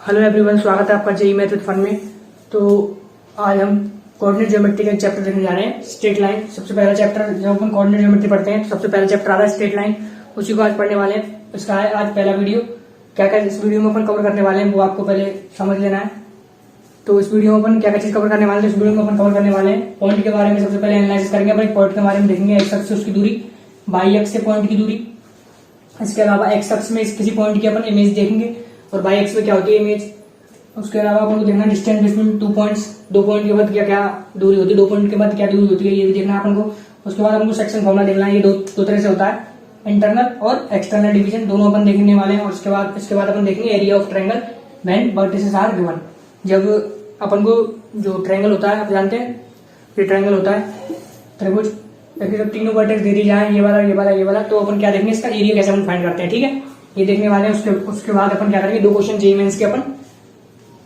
Hello everyone, स्वागत है आपका जेईई मैथ विद फन में। तो आज हम कोऑर्डिनेट ज्योमेट्री का चैप्टर देखने जा रहे हैं, स्ट्रेट लाइन। सबसे पहला चैप्टर जब अपन कोऑर्डिनेट ज्योमेट्री पढ़ते हैं तो सबसे पहला चैप्टर आता है स्ट्रेट लाइन, उसी को आज पढ़ने वाले हैं। इसका है आज पहला वीडियो। क्या क्या इस वीडियो में अपन कवर करने वाले हैं वो आपको पहले समझ लेना है। तो इस वीडियो में अपन क्या क्या चीज कवर करने वाले हैं, इस वीडियो में अपन कवर करने वाले हैं पॉइंट के बारे में। सबसे पहले एनालिसिस करेंगे अपन एक पॉइंट के बारे में, देखेंगे एक्स अक्ष से उसकी दूरी, वाई अक्ष से पॉइंट की दूरी। इसके अलावा एक्स अक्ष में किसी पॉइंट की अपन इमेज देखेंगे और वाई अक्ष में क्या होती है इमेज। उसके अलावा अपन को देखना डिस्टेंस बिटवीन टू पॉइंट्स, दो पॉइंट के बाद क्या क्या दूरी होती है, दो पॉइंट के बाद क्या दूरी होती है, ये भी देखना है अपन को। उसके बाद अपन को सेक्शन फॉर्मूला देखना है। ये दो तरह से होता है, इंटरनल और एक्सटर्नल डिवीजन, दोनों अपन देखने वाले हैं। और इसके बाद अपन देखेंगे area of triangle when vertices are given. जब अपन को जो ट्रायंगल होता है, आप जानते हैं ये ट्रायंगल होता है त्रिभुज, जब तीनों वर्टेक्स दे दी जाए, ये वाला ये वाला ये वाला, तो अपन क्या देखेंगे इसका एरिया कैसे अपन फाइंड करते हैं, ठीक है, ये देखने वाले हैं। उसके बाद अपन क्या करेंगे, दो क्वेश्चन जेईई मेंस के अपन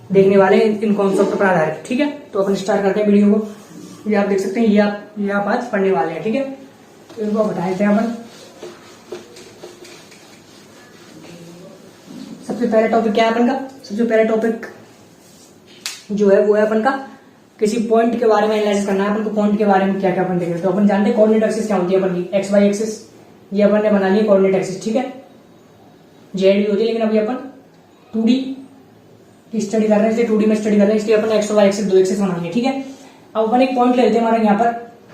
देखने वाले हैं इन कॉन्सेप्ट पर आधारित, ठीक है। तो अपन स्टार्ट करते हैं वीडियो को। ये आप देख सकते हैं, ये आप आज पढ़ने वाले हैं, ठीक है। तो इनको बता देते हैं अपन। सबसे पहला टॉपिक क्या है अपन का, सबसे पहला टॉपिक जो है वो है अपन का किसी पॉइंट के बारे में एनालिसिस करना है अपन को। पॉइंट के बारे में क्या क्या अपन देखेंगे, तो अपन जानते हैं कोऑर्डिनेट एक्सिस क्या होती है अपन की, एक्स वाई एक्सिस। ये अपन ने बना ली कोऑर्डिनेट एक्सिस, ठीक है, जेड भी होती है, लेकिन अभी अपन 2D की स्टडी कर रहे हैं, इसलिए 2D में स्टडी कर रहे हैं, इसलिए अपन एक्स और वाई एक्सिस दो एक्सिस बनाएंगे, ठीक है। अब अपन एक पॉइंट ले लेते हैं, हमारे यहाँ पर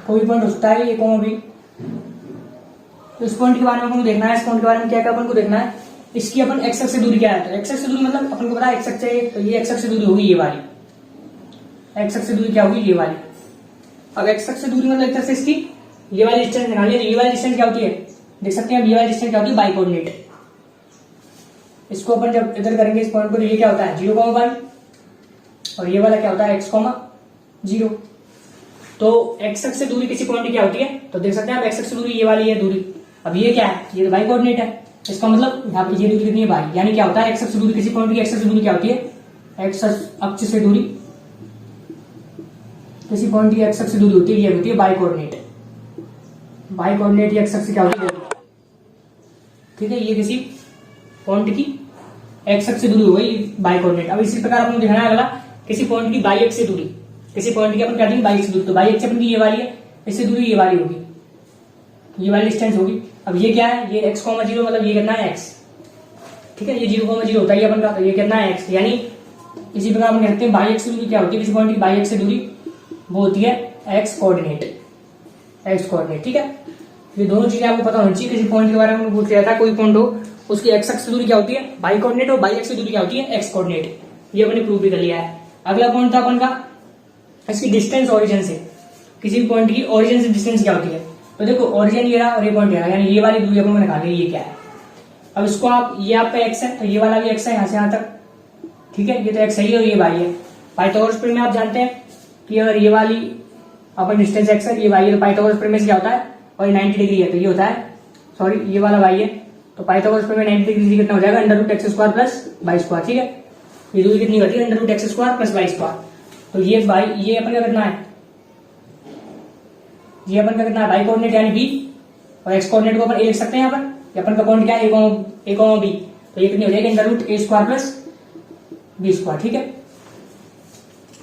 कोई पॉइंट हो सकता है, ये कौन भी। तो इस पॉइंट के बारे में अपन को देखना है, इस पॉइंट के बारे में क्या क्या अपन को देखना है, इसकी अपन एक्स अक्ष से दूरी क्या है। तो एक्स अक्ष से दूरी मतलब अपन को पता है एक्स अक्ष है, तो ये एक्स अक्ष से दूरी होगी ये वाली, एक्स अक्ष से दूरी क्या होगी ये वाली। अब एक्स अक्ष से दूरी मतलब एक तरह से इसकी ये वाली डिस्टेंस निकालिए। ये वाली डिस्टेंस क्या होती है, देख सकते हैं अब ये वाली डिस्टेंस क्या होती है, बाई कोऑर्डिनेट। इसको अपन जब इधर करेंगे इस पॉइंट को, तो ये क्या होता है 0,1 और ये वाला क्या होता है x,0। तो एक्स अक्ष से दूरी किसी पॉइंट की क्या होती है, तो देख सकते हैं आप एक्स अक्ष से दूरी ये वाली है दूरी। अब ये क्या है, ये बाई कोऑर्डिनेट है, इसका मतलब यहाँ पे ये दूरी कितनी है बाई, यानी क्या होता है एक्स अक्ष से दूरी किसी पॉइंट की, एक्स अक्ष से दूरी क्या होती है, एक्स अक्ष से दूरी किसी पॉइंट की एक्स अक्ष से दूरी होती है, ये होती है by coordinate. By coordinate x अक्ष से क्या होती है, ठीक है, ये किसी पॉइंट की एक्स अक्ष से दूरी हो गई बाई कोऑर्डिनेट। अब इसी प्रकार अपन देखना है अगला, किसी पॉइंट की बाई अक्ष से दूरी, किसी पॉइंट की अपन क्या देंगे बाई अक्ष से दूरी। तो बाई अक्ष अपन की ये वाली है, इससे दूरी ये वाली होगी, ये वाली डिस्टेंस होगी। अब ये क्या है, ये x,0 मतलब ये कितना है x, ठीक है, ये 0,0 होता है अपन का, तो ये कितना है x। यानी इसी प्रकार हम कहते हैं बाई अक्ष से दूरी क्या होती है, किसी पॉइंट की बाई अक्ष से दूरी वो होती है x कोऑर्डिनेट, x कोऑर्डिनेट, ठीक है। ये दोनों चीजें आपको पता होनी चाहिए। किसी पॉइंट के बारे में पूछ लिया था, कोई पॉइंट हो उसकी एक्स अक्ष से दूरी क्या होती है बाई कोऑर्डिनेट, और बाई अक्ष से दूरी क्या होती है एक्स कोऑर्डिनेट। ये अपने प्रूव भी कर लिया है। अगला पॉइंट था अपन का इसकी डिस्टेंस ओरिजिन से, किसी पॉइंट की ओरिजिन से डिस्टेंस क्या होती है। तो देखो ओरिजिन ये रहा और ये पॉइंट ये रहा, यानी ये वाली दूरी अपन को निकालनी है, ये क्या है। अब इसको आप, ये आपका एक्स है तो ये वाला भी एक्स है यहाँ से यहाँ तक, ठीक है, ये तो एक्स है और ये वाई है। पाइथागोरस प्रमेय में आप जानते हैं कि अगर ये वाली अपन डिस्टेंस एक्स है, ये वाई है, तो पाइथागोरस प्रमेय से क्या होता है, और 90 डिग्री है तो ये होता है, सॉरी ये वाला वाई है, तो पाइथागोरस प्रमेय 90 डिग्री कितना हो जाएगा, √x² प्लस y², ठीक है। ये दूरी कितनी होती है, √x² प्लस y²। तो ये ये अपन का कितना है, ये अपन का कितना है बाई कोऑर्डिनेट यानी b, और x कोऑर्डिनेट को अपन a लिख सकते हैं यहाँ पर। अपन का पॉइंट क्या है a, b, तो ये कितनी हो जाएगी √a² प्लस b², ठीक है।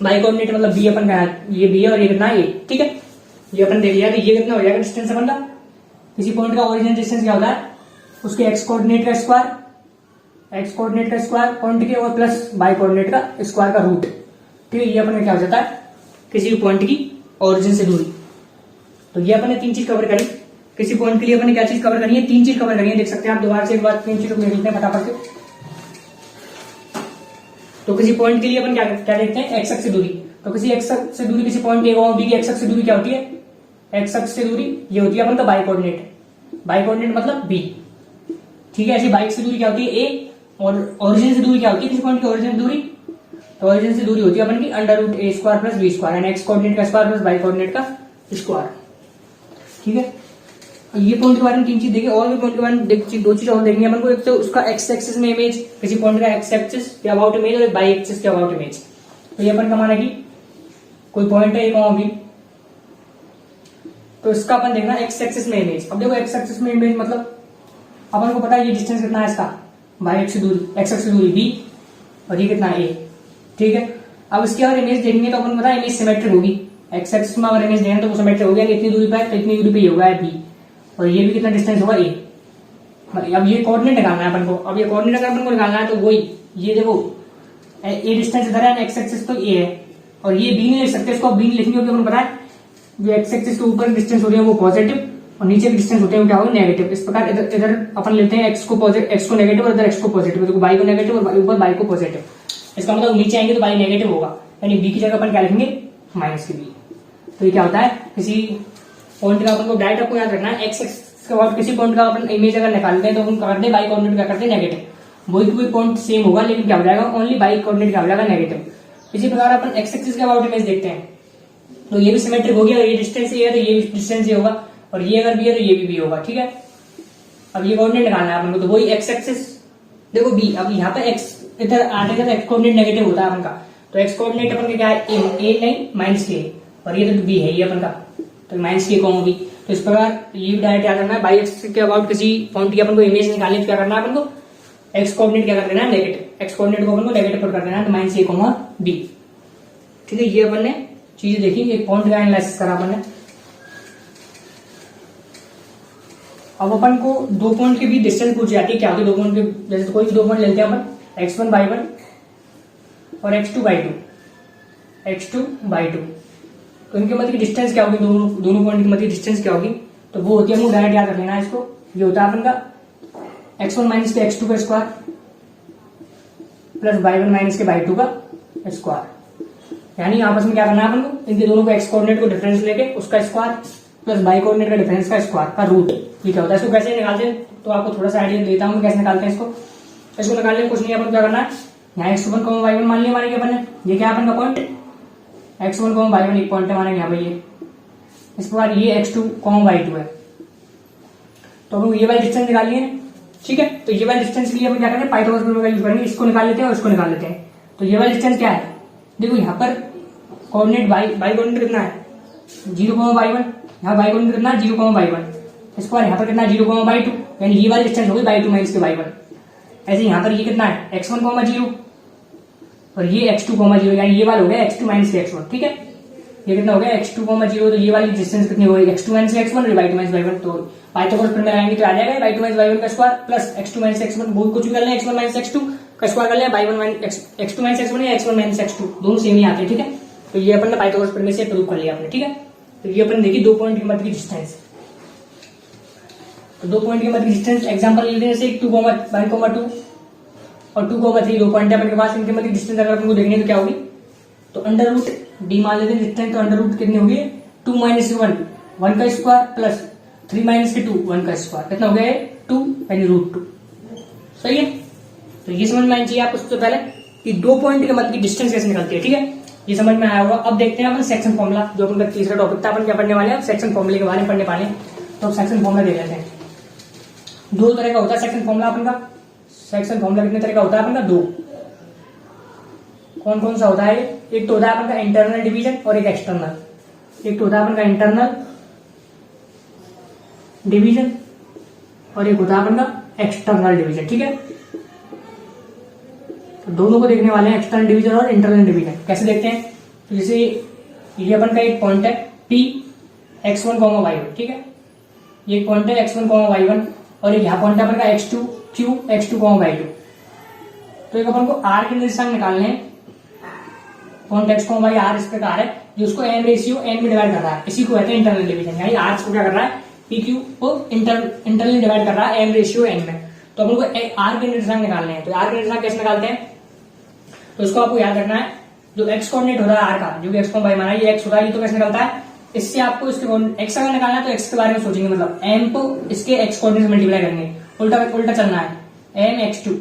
बाई कोऑर्डिनेट मतलब b अपन का, ये b है और ये कितना है a, ठीक है। ये अपन देख लिया, तो ये कितना हो जाएगा डिस्टेंस अपन का। किसी पॉइंट का ओरिजिन डिस्टेंस क्या होता है, उसके एक्स कोऑर्डिनेट का स्क्वायर, एक्स कोऑर्डिनेट का स्क्वायर पॉइंट के, और प्लस बाई कोऑर्डिनेट का स्क्वायर का रूट, ठीक है। ये अपन क्या हो जाता है किसी भी पॉइंट की ओरिजिन से दूरी। तो ये अपन ने तीन चीज कवर करी। किसी पॉइंट के लिए अपन ने क्या चीज कवर करी है, तीन चीज कवर करी है, देख सकते हैं आप। दोबारा से एक बार तीन चीजों को देखते हैं फटाफट से। तो किसी पॉइंट के लिए अपन क्या देखते हैं, एक्स अक्ष से दूरी। तो किसी एक्स अक्ष से दूरी, किसी पॉइंट ए और बी की एक्स अक्ष से दूरी क्या होती है, एक्स अक्ष से दूरी ये होती है अपन का बाई कोऑर्डिनेट, बाई कोऑर्डिनेट मतलब बी, ठीक है। ऐसी बाई से दूरी क्या होती है ए, और ओरिजिन से दूरी क्या होती है किसी पॉइंट की ओरिजिन से दूरी, तो ओरिजिन से दूरी होती है अपन की √a² प्लस b², यानी एक्स कोऑर्डिनेट का स्क्वायर प्लस बाई कोऑर्डिनेट का स्क्वायर, ठीक है। ये पॉइंट के बारे में तीन चीज देखिए, और भी पॉइंट के बारे में दो चीज और देखनी है अपन को। एक तो उसका एक्स एक्सिस में इमेज, किसी पॉइंट का एक्स एक्सिस के अबाउट इमेज, और एक बाई एक्सिस के अबाउट इमेज। तो ये अपन का माना कि कोई पॉइंट है a, b, तो इसका अपन देखना एक्स एक्सिस में इमेज। अब देखो एक्स एक्सिस में इमेज मतलब अपन को पता है ये डिस्टेंस कितना है इसका, बाई एक्स से दूरी, एक्स एक्स से दूरी b, और ये कितना ए, ठीक है। अब इसकी अगर इमेज देखेंगे तो अपन पता है इमेज सिमेट्रिक होगी, एक्स एक्सिस में अगर इमेज देंगे तो वो सिमेट्रिक हो गया, इतनी दूरी पर तो इतनी दूरी पे ये होगा बी, और ये भी कितना डिस्टेंस होगा ए। अब ये कोऑर्डिनेट निकालना है अपन को, अब ये कोऑर्डिनेट अगर अपन को निकालना है तो वही ये देखो ए डिस्टेंस इधर है, एक्स एक्सिस तो ए है, और ये बी नहीं लिख सकते, इसको बी नहीं लिखेंगे क्योंकि अपन पता है जो एक्स एक्सिस के ऊपर डिस्टेंस होते हैं वो पॉजिटिव और नीचे के डिस्टेंस होते हैं वो क्या होगा नेगेटिव। इस प्रकार इधर अपन लेते हैं एक्स को पॉजिटिव, एक्स को नेगेटिव और इधर एक्स को पॉजिटिव, तो वाई को नेगेटिव और ऊपर वाई को पॉजिटिव। इसका मतलब नीचे आएंगे तो वाई नेगेटिव होगा, यानी बी की जगह अपन क्या लिखेंगे माइनस की बी। तो ये क्या होता है, किसी पॉइंट का अपन को डायरेक्ट आपको याद रखना है, एक्स एक्सिस के बाद किसी पॉइंट का अपन इमेज अगर निकालते हैं तो अपन करते हैं वाई कोऑर्डिनेट क्या करते हैं नेगेटिव, वही कोई पॉइंट सेम होगा लेकिन क्या हो जाएगा ओनली वाई कोऑर्डिनेट क्या हो जाएगा नेगेटिव। इसी प्रकार अपन एक्स एक्सिस के अबाउट इमेज देखते हैं तो ये भी सिमेट्रिक हो गया, ये डिस्टेंस ये है तो ये भी डिस्टेंस ये होगा, और ये अगर भी है तो ये भी होगा, ठीक है। अब ये कोऑर्डिनेट निकालना है अपन को, तो वही एक्स एक्सिस देखो बी, अब यहाँ पे एक्स इधर आने का तो एक्स कोऑर्डिनेट नेगेटिव होता है अपन का, तो एक्स कोऑर्डिनेट अपन का क्या है ए नहीं माइनस के, और ये तो बी है ये अपन का, तो माइनस के कौन बी। तो इस प्रकार ये भी डायरेक्ट याद रखना है, बाई एक्स के अबाउट किसी पॉइंट की अपन को इमेज निकालनी है, क्या करना है अपन को एक्स कोऑर्डिनेट क्या कर देना है नेगेटिव, एक्स कोऑर्डिनेट को अपन को नेगेटिव पुट कर देना है, तो माइनस ए कॉमा बी, ठीक है। ये अपन ने चीजें देखी, एक पॉइंट का एनालिसिस करा अपन ने। अब अपन को दो पॉइंट के बीच डिस्टेंस पूछ जाती है, क्या होती है दो पॉइंट के, जैसे कोई भी दो पॉइंट लेते हैं अपन x1 by 1 और x2 by 2, तो इनके मध्य की डिस्टेंस क्या होगी, दोनों पॉइंट की मध्य डिस्टेंस क्या होगी, तो वो होती है, हमको डायरेक्ट याद रख लेना है इसको, ये होता है अपन का x1 माइनस के x2 का स्क्वायर प्लस y1 माइनस के y2 का स्क्वायर, यानी आपस में क्या करना है अपन को, इनके दोनों को x कोऑर्डिनेट को डिफरेंस लेके उसका स्क्वायर प्लस y कोऑर्डिनेट का डिफरेंस का स्क्वायर का रूट, ये क्या होता है। इसको कैसे निकालते हैं तो आपको थोड़ा सा आइडिया देता हूँ कैसे निकालते हैं इसको निकालने कुछ नहीं, अपन क्या करना है, यहाँ x1 y1 मान लिया मानेंगे अपन ने, ये क्या है अपन का पॉइंट x1 y1 एक पॉइंट है मानेंगे यहाँ पे ये, इस प्रकार ये x2 y2 है, तो अपन ये वाली डिस्टेंस निकाल लिए, ठीक है। तो ये वाली डिस्टेंस के लिए अपन क्या करेंगे पाइथागोरस थ्योरम का यूज करेंगे, इसको निकाल लेते हैं और इसको निकाल लेते हैं। तो ये वाली डिस्टेंस क्या है, देखो यहाँ पर कोऑर्डिनेट y कोऑर्डिनेट कितना है 0 y1, यहाँ y कोऑर्डिनेट कितना है 0 y1, इस पर यहाँ पर कितना 0 y2, यानी ये वाली डिस्टेंस होगी y2 माइनस के y1। ऐसे यहाँ पर ये कितना है x1 0 और ये x2 0, यानी ये वाला हो गया x2 माइनस के x1, ठीक है। ये कितना हो गया x2 0, तो ये वाली डिस्टेंस कितनी होगी x2 माइनस के x1 और y2 माइनस y1, तो पाइथागोरस थ्योरम में लगाएंगे तो आ जाएगा y2 माइनस y1 का square plus x2 minus x1, वो कुछ भी कर लें x1 माइनस x2 का स्क्वायर कर लें, y1 minus x2 minus x1 या x1 माइनस x2 दोनों सेम ही आते हैं, ठीक है। तो ये अपन ने पाइथागोरस थ्योरम से प्रूव कर लिया आपने, ठीक है। तो ये अपन देखिए दो पॉइंट के मध्य की डिस्टेंस, तो दो पॉइंट के मध्य की डिस्टेंस एग्जांपल लेते हैं, जैसे 2 1 2 और 2 3 दो पॉइंट है अपने पास, इनके मध्य डिस्टेंस अगर अपन को देखनी है तो क्या होगी, तो अंडर रूट डी मान लेते हैं डिस्टेंस, तो अंडर रूट कितनी होगी 2 माइनस 1 का स्क्वायर प्लस 3 माइनस के 2 1 का स्क्वायर, कितना हो गया 2 यानी √2, सही है। तो ये समझ में आनी चाहिए आपको सबसे पहले कि दो पॉइंट के मध्य की डिस्टेंस कैसे निकलती है, ठीक है, ये समझ में आया होगा। अब देखते हैं अपन सेक्शन फॉर्मूला, जो अपन का तीसरा टॉपिक था, अपन क्या पढ़ने वाले हैं सेक्शन फॉर्मूले के बारे में पढ़ने वाले हैं। तो अब सेक्शन फॉर्मूला देख लेते हैं, दो तरह का होता है सेक्शन फॉर्मूला अपन का, सेक्शन फॉर्मूला कितने तरह का होता है अपन का, दो, कौन कौन सा होता है, एक तो होता है अपन का इंटरनल डिवीजन और एक एक्सटर्नल, एक तो होता है अपन का इंटरनल डिवीजन और एक होता है अपन का एक्सटर्नल डिवीजन, ठीक है। तो दोनों को देखने वाले हैं, एक्सटर्नल डिवीजन और इंटरनल डिवीजन। कैसे देखते हैं, तो जैसे ये अपन का एक पॉइंट है P x1 y1, ठीक है, ये पॉइंट है x1 y1 और एक यहाँ पॉइंट है अपन का x2 Q x2 y2। तो एक अपन को r के निर्देशांक निकालने हैं, पॉइंट x y r इस प्रकार है जो उसको m रेशियो n में डिवाइड कर रहा है, इसी को कहते हैं इंटरनल डिवीजन, यानी r को क्या कर रहा है PQ को इंटरनली डिवाइड कर रहा है m रेशियो n में। तो अपन को r के निर्देशांक निकालने हैं, तो r के निर्देशांक कैसे निकालते हैं, तो इसको आपको याद रखना है, जो x कोऑर्डिनेट होता है r का, जो कि x y माना ये x होता है, ये तो कैसे निकलता है, इससे आपको इसके x अगर निकालना है तो x के बारे में सोचेंगे, मतलब m को इसके x कोऑर्डिनेट से मल्टीप्लाई करेंगे, उल्टा चलना है, m x2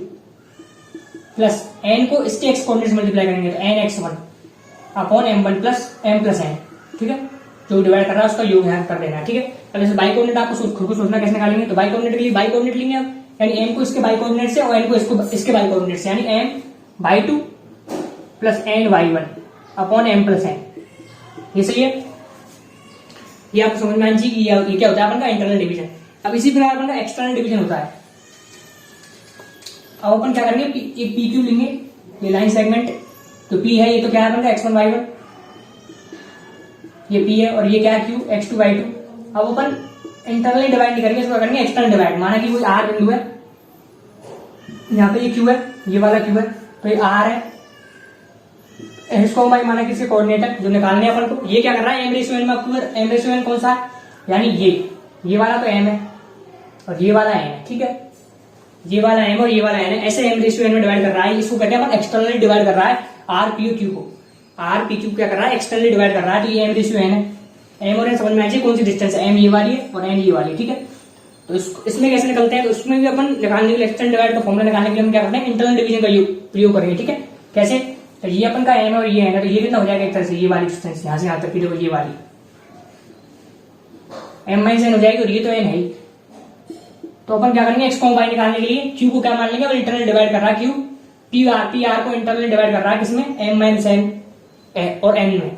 प्लस n को इसके x कोऑर्डिनेट से मल्टीप्लाई करेंगे तो n x1 upon m1 plus m plus n, ठीक है, जो डिवाइड कर रहा है उसका योग यहाँ कर देना है, ठीक है। अब जैसे बाई कोऑर्डिनेट आपको खुद को सोचना कैसे निकालेंगे, तो बाई कोऑर्डिनेट के लिए बाई कोऑर्डिनेट लेंगे आप, यानी m को इसके बाई कोऑर्डिनेट से और n को इसके बाई कोऑर्डिनेट से, यानी m/2 plus n/1 upon m plus n, ये सही है। ये आपको समझ में आनी चाहिए कि ये क्या होता है अपन का इंटरनल डिवीजन। अब इसी प्रकार अपन का एक्सटर्नल डिवीजन होता है। अब अपन क्या करेंगे, एक PQ लेंगे, ये लाइन सेगमेंट तो पी है, ये तो क्या है अपना x1 y1, ये पी है और ये क्या है क्यू x2 y2। अब अपन इंटरनली डिवाइड नहीं करेंगे, इसको करेंगे एक्सटर्नल डिवाइड। माना कि कोई आर बिंदु है, यहाँ पे ये क्यू है, ये वाला क्यू है, तो ये आर है, इसको भाई माना कि इसके कोऑर्डिनेट है जो निकालने हैं अपन को। ये क्या कर रहा है m रेशियो n में, आपको m रेशियो n कौन सा है, यानी ये वाला तो m है और ये वाला n है, ठीक है, ये वाला m और ये वाला n है, ऐसे m रेशियो n में डिवाइड कर रहा है। इसको कहते हैं अपन एक्सटर्नली डिवाइड कर रहा है आर पी क्यू को, आर पी क्यू क्या कर रहा है एक्सटर्नली डिवाइड कर रहा है, तो ये m रेशियो n है। m और n समझ में आ जाए कौन सी डिस्टेंस है, m ये वाली है और n ये वाली, ठीक है। तो इसमें कैसे निकलते हैं, तो उसमें भी अपन निकालने के लिए एक्सटर्नल डिवाइड का फॉर्मूला निकालने के लिए हम क्या करते हैं इंटरनल डिवीजन का प्रयोग करेंगे, ठीक है। कैसे, तो ये अपन का m है और ये n है, तो ये कितना हो जाएगा एक तरह से ये वाली डिस्टेंस यहाँ से यहाँ तक की, देखो ये वाली m माइनस n हो जाएगी और ये तो n है ही। तो अपन क्या करेंगे x को y निकालने के लिए q को क्या मान लेंगे, इंटरनल डिवाइड कर रहा है q, पी आर को इंटरनल डिवाइड कर रहा है किसमें, m माइनस n और n में,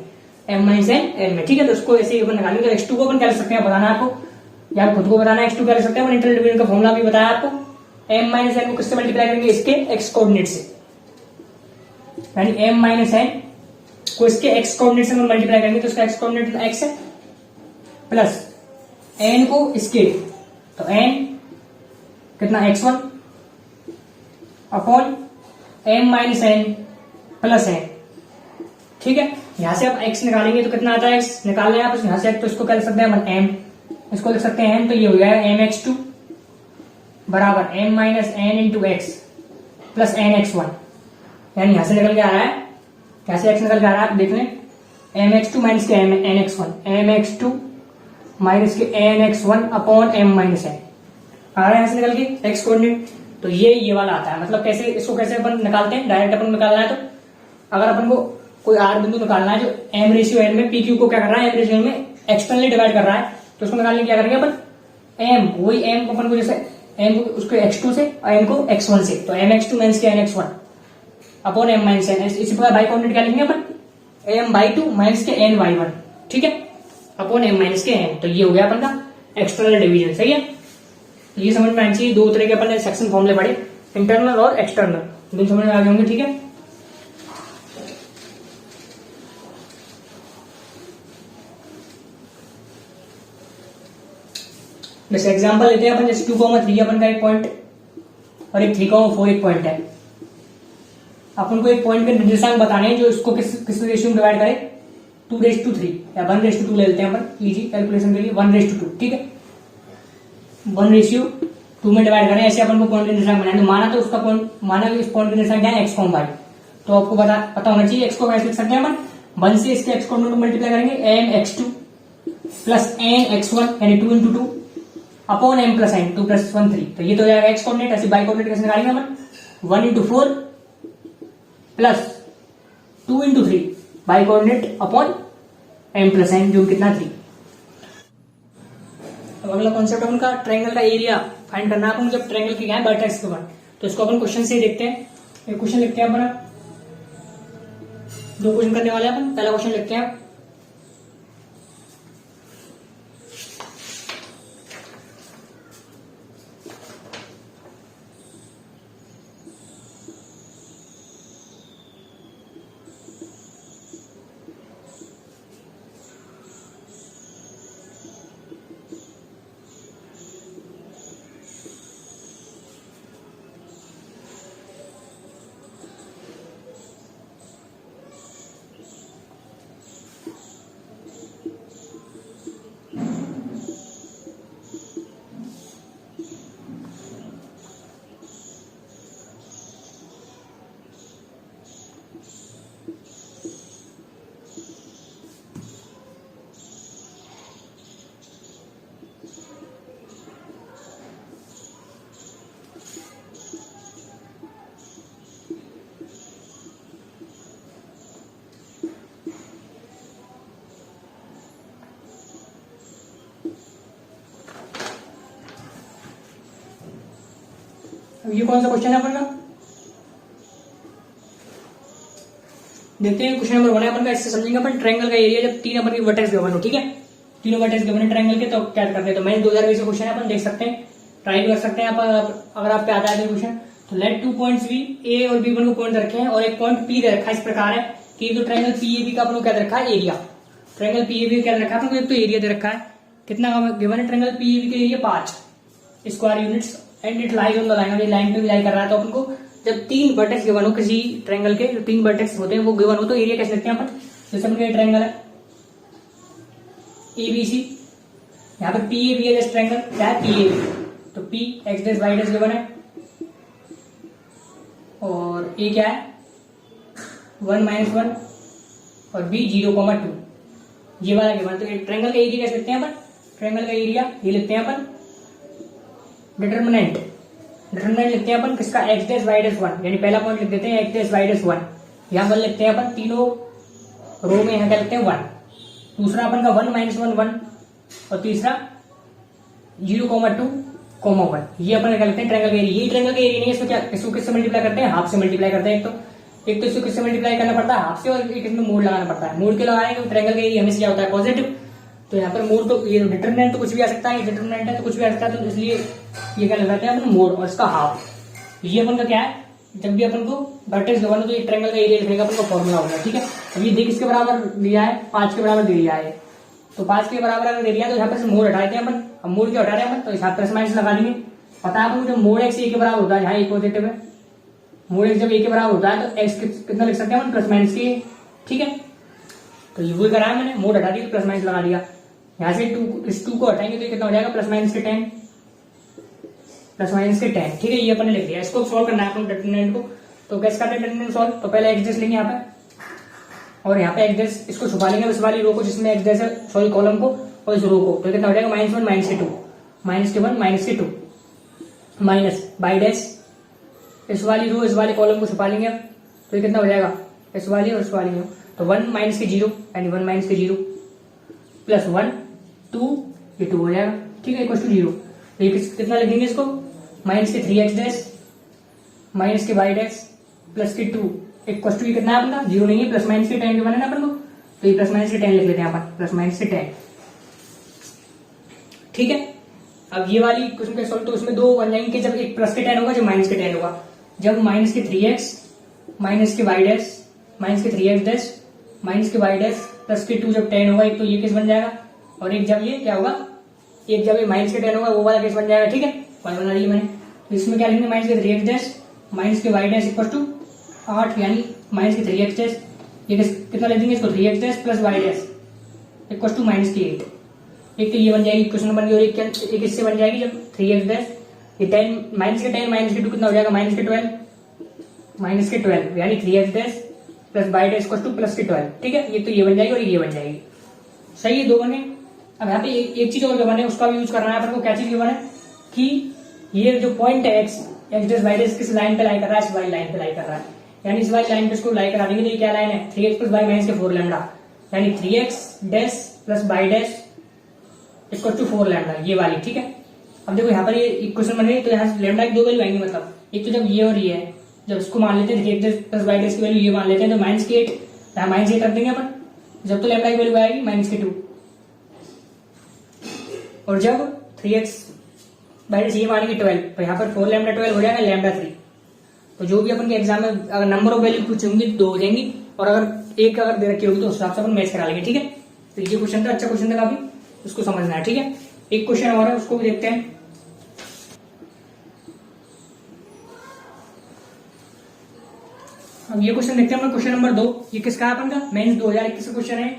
m माइनस n में, ठीक है। तो उसको ऐसे ही अपन निकालेंगे। तो x2 को अपन क्या लिख सकते हैं, बताना आपको या खुद को बताना है, x2 क्या लिख सकते हैं, इंटरनल डिवीजन का फॉर्मूला भी बताया आपको। m माइनस n को किससे मल्टीप्लाई करेंगे, इसके x कोऑर्डिनेट से, यानी m माइनस n को इसके x कोऑर्डिनेट से मल्टीप्लाई करेंगे तो इसका x कोऑर्डिनेट x है, प्लस n को इसके, तो n कितना x1 upon m minus n plus n, ठीक है। यहां से आप x निकालेंगे तो कितना आता है, x निकाल लें आप यहां से, तो इसको क्या लिख सकते हैं अपन m, इसको लिख सकते हैं m, तो ये हो जाएगा mx2 बराबर m minus n into x plus nx1, यानी यहां से निकल के आ रहा है, कैसे x निकल के आ रहा है आप देख लें, mx2 माइनस के nx1, mx2 माइनस के nx1 upon m minus n आ रहा है यहाँ से निकल के x कोऑर्डिनेट। तो ये वाला आता है, मतलब कैसे इसको कैसे अपन निकालते हैं, डायरेक्ट अपन निकालना है। तो अगर अपन को कोई आर बिंदु निकालना है जो m रेशियो n में पी क्यू को क्या कर रहा है, m रेशियो n में एक्सटर्नली डिवाइड कर रहा है, तो उसको निकालने क्या करेंगे अपन, m वही m अपन को जैसे m को उसको x2 से और m को x1 से, तो mx2 माइनस के nx1 upon m minus n, इसी प्रकार बाई कोऑर्डिनेट क्या लिखेंगे अपन, m/2 माइनस के ny1, ठीक है, अपॉन m माइनस के n। तो ये हो गया अपन का एक्सटर्नल डिवीजन, सही है। तो ये समझ में आनी चाहिए, दो तरह के अपन ने सेक्शन फॉर्मूले पढ़े, इंटरनल और एक्सटर्नल, दोनों समझ में आ गए होंगे, ठीक है। जैसे एग्जांपल लेते हैं अपन, जैसे 2,3 अपन का एक पॉइंट और एक 3,4 एक पॉइंट है। अपन को एक पॉइंट के निर्देशांक बताने हैं जो इसको किस रेशियो में डिवाइड करे, 2:3 या 1:2 ले लेते हैं अपन इजी कैलकुलेशन के लिए, 1:2, ठीक है, 1:2 में डिवाइड करें, ऐसे अपन को पॉइंट के निर्देशांक बनाए। तो माना तो उसका पॉइंट, माना कि इस पॉइंट के निर्देशांक क्या है, x, y, तो आपको पता होना चाहिए x को कैसे लिख सकते हैं अपन, 1 से इसके x कोऑर्डिनेट को मल्टीप्लाई करेंगे mx2 प्लस nx1 यानी 2 into 2 upon m plus n, 2 + 1 3, तो ये तो हो जाएगा x कोऑर्डिनेट। ऐसे बाई कोऑर्डिनेट कैसे निकालेंगे अपन, 1 into 4 plus 2 into 3 by coordinate upon m plus n, जो कितना 3। अब अगला कॉन्सेप्ट अपन का ट्रायंगल का एरिया फाइंड करना है अपन, जब ट्रायंगल की क्या है वर्टेक्स के ऊपर, तो इसको अपन क्वेश्चन से ही देखते हैं। एक क्वेश्चन लिखते हैं अपन, दो क्वेश्चन करने वाले हैं अपन। पहला क्वेश्चन लिखते हैं, ये कौन सा क्वेश्चन है अपन का, देखते हैं। क्वेश्चन नंबर 1 है अपन का, इससे समझेंगे अपन ट्रायंगल का एरिया जब 3 अपन की वर्टेक्स गिवन हो, ठीक है, तीनों वर्टेक्स गिवन है ट्रायंगल के, तो क्या करते हैं। तो मैंने 2020 क्वेश्चन है, अपन देख सकते हैं, ट्राई कर सकते हैं आप, अगर आप पे आता है क्वेश्चन। तो लेट 2 पॉइंट्स बी, ए और बी अपन को पॉइंट रखे हैं और एक पॉइंट पी दे रखा है इस प्रकार है कि तो ट्रायंगल पीएबी का अपन को क्या दे रखा है, एरिया। ट्रायंगल पीएबी क्या दे रखा है अपन को, एक तो एरिया दे रखा है कितना गिवन है, ट्रायंगल पीएबी का area 5 square units and it lies on the line, और ये लाइन पे भी लाई कर रहा है। तो अपन को जब 3 वर्टेक्स गिवन हो किसी ट्रायंगल के, जो 3 वर्टेक्स होते हैं वो गिवन हो, तो एरिया कैसे लिखते हैं अपन, जैसे अपन ट्रायंगल है एबीसी, यहाँ पर पीएबी है, जैसे ट्रायंगल क्या है पीएबी, तो P x dash y dash given है और ए क्या है 1 - 1 और बी 0,2, ये वाला गिवन। तो ट्रायंगल का एरिया कैसे लिखते हैं अपन, ट्रायंगल का एरिया ये लिखते हैं अपन डिटरमिनेंट लिखते हैं अपन किसका, एक्स डैश वाई डैश 1, यानी पहला पॉइंट लिख देते हैं एक्स डैश वाई डैश 1, यहाँ पर लिखते हैं अपन तीनों रो में यहाँ क्या लिखते हैं 1, दूसरा अपन का 1 - 1 1 और तीसरा 0,2, 1, ये अपन क्या लिखते हैं ट्रायंगल का एरिया। ये ट्रायंगल का एरिया नहीं है, इसको क्या, इसको किससे मल्टीप्लाई करते हैं, हाफ से मल्टीप्लाई करते हैं। एक तो इसको किससे मल्टीप्लाई करना पड़ता है, हाफ से, और एक इसमें मोड लगाना पड़ता है। मोड के लगाने तो ट्रायंगल का एरिया हमेशा क्या होता है पॉजिटिव, तो यहाँ पर मोड तो ये डिटरमिनेंट तो कुछ भी आ सकता है, ये डिटरमिनेंट है तो कुछ भी आ सकता है, तो इसलिए ये क्या लगाते हैं अपन मोड और इसका हाफ। ये अपन का क्या है, जब भी अपन को वर्टेक्स लगाना तो ये ट्रायंगल का एरिया लिखने का अपन को फॉर्मूला होगा, ठीक है। अब ये देख इसके बराबर दिया है, 5 के बराबर दे दिया है, तो 5 के बराबर अगर दे दिया तो यहाँ पर से मोड हटा देते हैं अपन। अब मोड क्या हटा रहे हैं अपन, तो यहाँ प्लस माइनस लगा देंगे। पता है अपन जब मोड एक्स ए के बराबर होता है, यहाँ एक पॉजिटिव है, मोड एक्स जब ए के बराबर होता है तो एक्स कितना लिख सकते हैं अपन, प्लस माइनस के, ठीक है। तो ये वही कराया मैंने, मोड हटा दिया तो प्लस माइनस लगा दिया। यहाँ से 2 इस 2 को हटाएंगे तो ये कितना हो जाएगा, प्लस माइनस के 10, ठीक है। ये अपन ने लिख दिया, इसको सॉल्व करना है अपन डिटरमिनेंट को। तो कैसे करते हैं डिटरमिनेंट सॉल्व, तो पहले एक्स डैश लेंगे यहाँ पे और यहाँ पे एक्स डैश, इसको छुपा लेंगे इस वाली रो को जिसमें एक्स डैश है, सॉरी कॉलम को और इस रो को, तो कितना हो जाएगा -1 - -2 -1 - 2 माइनस बाई डैश, इस वाली रो इस वाले कॉलम को छुपा लेंगे अब, तो ये कितना हो जाएगा, इस वाली और इस वाली में, तो 1 - 0 यानी 1 - 0 प्लस 1 2, ये 2 हो जाएगा, ठीक है, इक्वल टू 0। तो ये कितना लिख देंगे इसको, -3x डैश माइनस के वाई डैश प्लस के 2 इक्वल टू, ये कितना है अपना 0 नहीं है, प्लस माइनस के 10 के बना अपन को, तो ये प्लस माइनस के 10 लिख लेते हैं अपन, प्लस माइनस के 10, ठीक है। अब ये वाली क्वेश्चन का सॉल्व, तो उसमें 2 बन जाएंगे, जब एक प्लस के 10 होगा, जब माइनस के 10 होगा, जब माइनस के 3x माइनस के वाई डैश माइनस के 3x डैश माइनस के वाई डैश प्लस के 2 जब 10 होगा, एक तो ये केस बन जाएगा, और एक जब ये क्या होगा, एक जब ये माइनस के 10 होगा वो वाला केस बन जाएगा, ठीक है, वन बना दी मैंने। तो इसमें क्या लिखेंगे, माइनस के 3x डैश माइनस के वाई डैश इक्वल टू 8, यानी माइनस के 3x डैश, ये कितना लिख देंगे इसको, 3x dash plus y dash equal to minus k 8, एक तो ये बन जाएगी क्वेश्चन बन गई, और एक इससे बन जाएगी जब 3x डैश, ये 10 माइनस के 10 माइनस के 2 कितना हो जाएगा, माइनस के 12 यानी 3x dash plus y dash equal to plus k 12, ठीक है। ये तो ये बन जाएगी और ये बन जाएगी, सही है, 2 बने। अब यहाँ पे एक चीज और जो बने उसका भी यूज करना है अपन को, क्या चीज बने कि ये जो पॉइंट है एक्स डैश वाई डैश किस लाइन पे लाई कर रहा है, इस वाली लाइन पे लाई कर रहा है, यानी इस वाली लाइन पे इसको लाई करा देंगे, तो ये क्या लाइन है, 3x प्लस वाई माइनस के 4 लैम्डा, यानी 3x dash plus y dash equal to 4 lambda, ये वाली, ठीक है। अब देखो यहाँ पर ये इक्वेशन बन रही है, तो यहाँ लैम्डा की 2 वैल्यू आएंगी, मतलब एक तो जब ये और ये है, जब इसको मान लेते हैं 3x प्लस वाई डैश की वैल्यू ये मान लेते हैं, तो -8 यहाँ -8 रख देंगे अपन, जब तो लैम्डा की वैल्यू आएगी -2, और जब 3x वाई डैश ये मानेंगे 12, तो यहाँ पर 4 लैम्डा 12 हो जाएगा लैम्डा 3। तो जो भी अपन के एग्जाम में अगर नंबर ऑफ वैल्यू कुछ होंगी तो 2 हो जाएंगी, और अगर एक अगर दे रखी होगी तो उस हिसाब से अपन मैच करा लेंगे, ठीक है। तो ये क्वेश्चन था, अच्छा क्वेश्चन था काफी, उसको समझना है, ठीक है। एक क्वेश्चन और है, उसको भी देखते हैं। अब ये क्वेश्चन देखते हैं अपन, क्वेश्चन नंबर 2, ये किसका है अपन का, मेंस 2021 का क्वेश्चन है,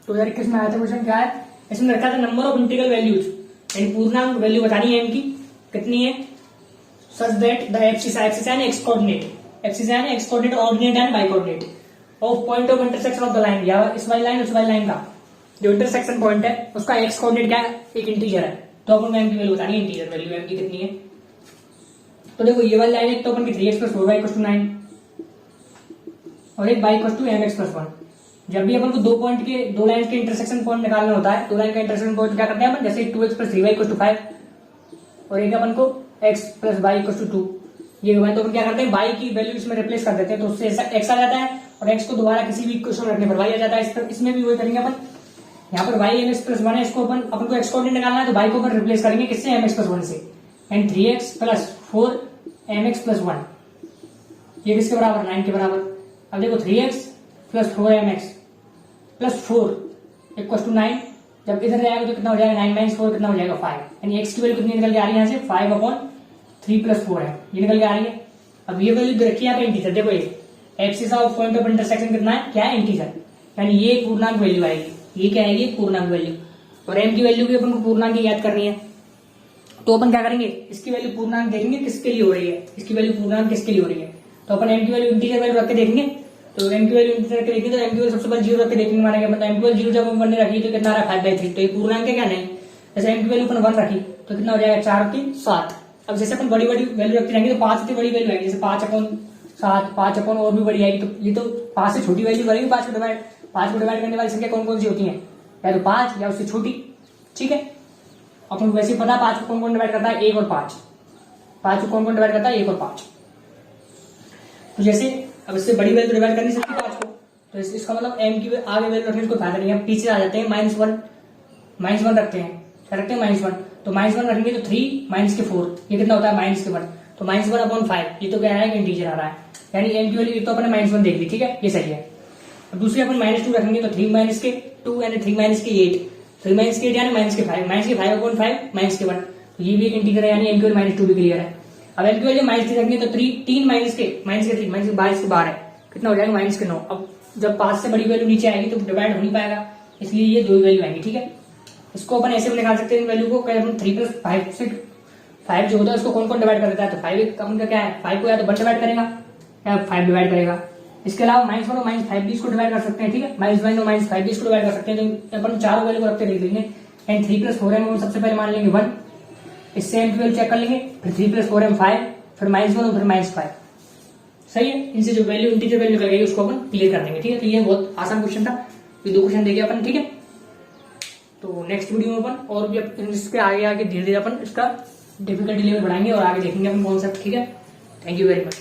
2021 में आया था क्वेश्चन, क्या है इसमें रखा था, नंबर ऑफ इंटीग्रल वैल्यूज, यानी पूर्णांक वैल्यू बतानी है इनकी कितनी है, such that the axis and x coordinate ordinate and by coordinate of point of intersection of the line, या इस वाली लाइन उस वाली लाइन का जो इंटरसेक्शन पॉइंट है उसका एक्स कोऑर्डिनेट क्या है, एक इंटीजर है, तो अपन एम की वैल्यू बतानी है, इंटीजर वैल्यू एम की कितनी है। तो देखो ये वाली लाइन एक तो अपन की 3x plus 4y equal to 9 और एक y equal to mx plus 1। जब भी अपन को 2 पॉइंट के 2 लाइन के इंटरसेक्शन पॉइंट निकालना होता है, 2 लाइन का इंटरसेक्शन पॉइंट क्या करते हैं अपन, जैसे 2x plus 3y equal to 5 और एक अपन को x plus y equal to 2, ये हुआ, तो अपन क्या करते हैं y की वैल्यू इसमें रिप्लेस कर देते हैं, तो उससे x आ जाता है, और x को दोबारा किसी भी इक्वेशन रखने पर y आ जाता है। इसमें भी वही करेंगे अपन, यहाँ पर y mx प्लस 1 है, इसको अपन को x कोऑर्डिनेट निकालना है, तो y को अपन रिप्लेस करेंगे किससे, mx प्लस 1 से, and 3x plus 4 mx plus 1, ये किसके बराबर, 9 के बराबर। अब देखो 3x plus 4mx plus 4 equal to 9, जब इधर जाएगा तो कितना हो जाएगा, 9 माइनस 4 कितना हो जाएगा 5, यानी x की वैल्यू कितनी निकल के आ रही है यहाँ से, 5/3 प्लस 4 है, ये निकल के आ रही है। अब ये वैल्यू रखी है यहाँ पे इंटीजर, देखो ये axis of point of intersection कितना है, क्या है, इंटीजर, यानी ये पूर्णांक वैल्यू आएगी, ये क्या आएगी, पूर्णांक वैल्यू। और m की वैल्यू भी अपन को पूर्णांक की याद करनी है, तो अपन क्या करेंगे, इसकी वैल्यू पूर्णांक देखेंगे किसके लिए हो रही है, इसकी वैल्यू पूर्णांक किसके लिए हो रही है, तो अपन m की वैल्यू इंटीजर वैल्यू रख के देखेंगे। तो m की वैल्यू इंटीजर के देखेंगे तो m की वैल्यू सबसे पहले 0 रख के देखेंगे, मानेंगे मतलब m की वैल्यू 0 जब अपन ने रखी तो कितना आ रहा है 5/3, तो ये पूर्णांक है क्या, नहीं। जैसे m की वैल्यू अपन 1 रखी तो कितना हो जाएगा 4/7। अब जैसे अपन बड़ी बड़ी वैल्यू रखते रहेंगे तो 5 से बड़ी वैल्यू आएगी, जैसे 5/7, 5 और भी बड़ी आएगी, तो ये तो 5 से छोटी वैल्यू करेगी, 5 को डिवाइड करने वाली संख्या कौन कौन सी होती है, या तो 5 या उससे छोटी, ठीक है। अपन को वैसे ही पता है 5 को कौन कौन डिवाइड करता है, 1 और 5, 5 को कौन कौन डिवाइड करता है, 1 और 5। तो जैसे अब इससे बड़ी वैल्यू डिवाइड कर नहीं सकती 5 को, तो इसका मतलब m की आगे वैल्यू रखने को फायदा नहीं है, पीछे आ जाते हैं, -1 रखते हैं, क्या रखते हैं, -1, तो -1 रखेंगे तो 3 माइनस के 4, ये कितना होता है, -1, तो -1/5, ये तो क्या है, इंटीजर आ रहा है, यानी m की वैल्यू तो अपने -1 देख ली, ठीक है, ये सही है। अब दूसरी अपन -2 रखेंगे तो 3 माइनस के 2 यानी 3 माइनस के 8, 3 माइनस के 8 यानी -5/5 -1, तो ये भी एक इंटीजर है, यानी m की वैल्यू -2 भी क्लियर है। अब m की वैल्यू -3 रखेंगे तो 3 माइनस के 3 22 के 12 कितना हो जाएगा, -9। अब जब 5 से बड़ी वैल्यू नीचे आएगी तो डिवाइड हो नहीं पाएगा, इसलिए ये 2 वैल्यू आएंगी, ठीक है। इसको अपन ऐसे भी निकाल सकते हैं इन वैल्यू को, 3 + 5 से 5 जो होता है उसको कौन कौन डिवाइड कर देता है, तो 5 का क्या है, 5 को या तो 1 डिवाइड करेगा या 5 डिवाइड करेगा। इसके अलावा -1 और -5 भी इसको डिवाइड कर सकते हैं, ठीक है, -1 और -5 भी इसको डिवाइड कर सकते हैं, तो अपन चारों वैल्यू को रखते देख लेंगे। एंड 3 + 4m सबसे पहले मान लेंगे 1, इससे m की वैल्यू चेक कर लेंगे, फिर 3 + 4m 5, फिर -1 और फिर -5, सही है। इनसे जो वैल्यू इंटीजर वैल्यू निकल गई उसको अपन क्लियर कर देंगे, ठीक है। तो ये बहुत आसान क्वेश्चन था, ये 2 क्वेश्चन देखे अपन, ठीक है। तो नेक्स्ट वीडियो में अपन और भी इसके आगे आगे धीरे धीरे अपन इसका डिफिकल्टी लेवल बढ़ाएंगे और आगे देखेंगे अपन कौन सा, ठीक है। Thank you very much.